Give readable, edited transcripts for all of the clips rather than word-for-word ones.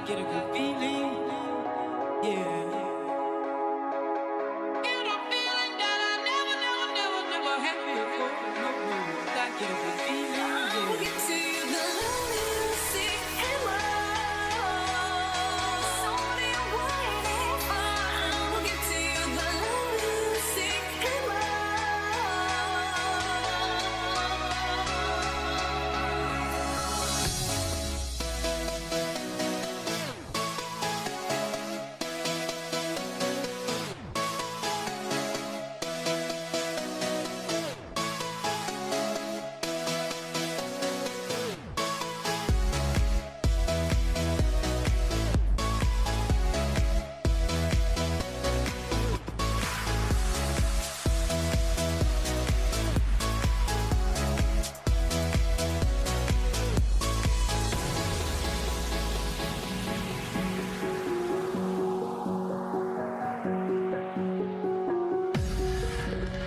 get a good feeling, yeah. Get a feeling that I never had before. No, no, I get a good feeling, yeah. I'll get to you, the love you see and love. Somebody I'm waiting for. I'll get to you, the love you see and love.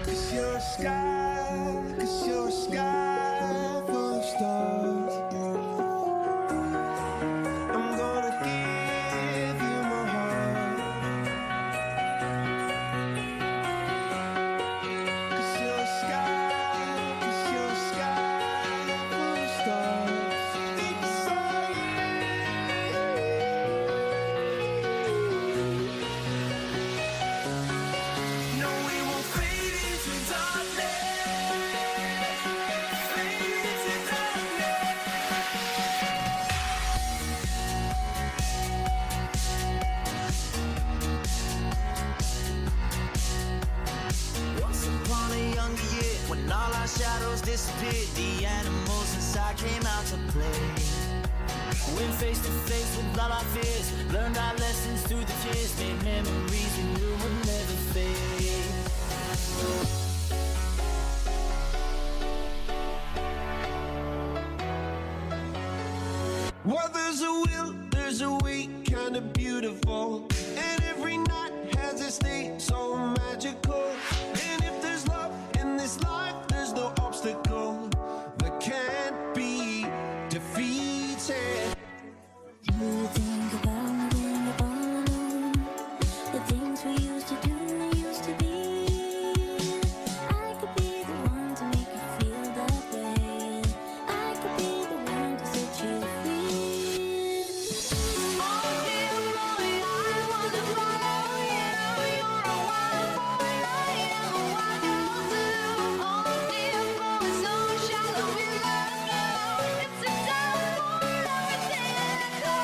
Cause you're a sky full of stars. I'm gonna give you my heart. Cause you're a sky full of stars. Deep inside no, we won't fade into darkness. Fade into darkness. Once upon a younger year, when all our shadows disappeared, the animals inside came out to play. Went face to face with all our fears, learned our lessons through the tears, made memories we knew would never fade. Well, there's a will, there's a way, kinda beautiful. And every night has its day, so magical. And if there's love in this life, there's no obstacle that can't be defeated. You think about me when you're all alone. The things we used to do, we used to be. I could be the one to make you feel that way. I could be the one to set you free. Oh dear boy, I wanna follow you. You're a wild boy, I am a wild girl too. Oh dear boy, so shallow in love now. It's a time for everything to go.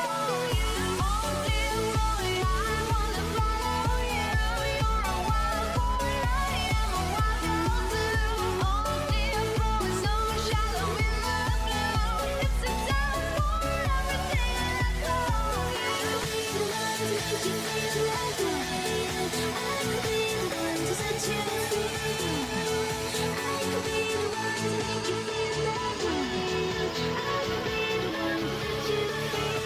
Oh dear boy, I wanna follow you. You're a wild boy, I am a wild girl too. Oh dear boy, so shallow in love now. It's a time for everything to go. I could be the one to make you feel that way. I could be the one to set you free.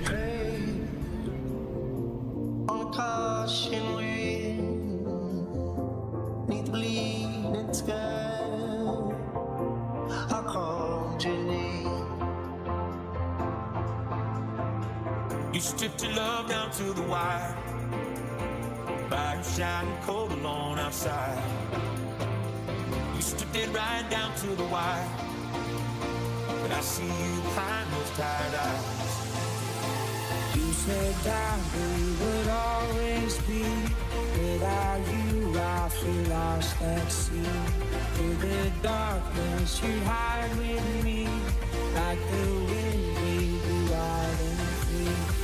Hey, on a caution wheel, neath the bleeding sky, I called your name. You stripped your love down to the wire. Fire shining cold alone outside. You stripped it right down to the wire. But I see you behind those tired eyes. You said that we would always be. Without you, I feel lost at sea. Through the darkness, you hide with me. Like the wind, we go out and free.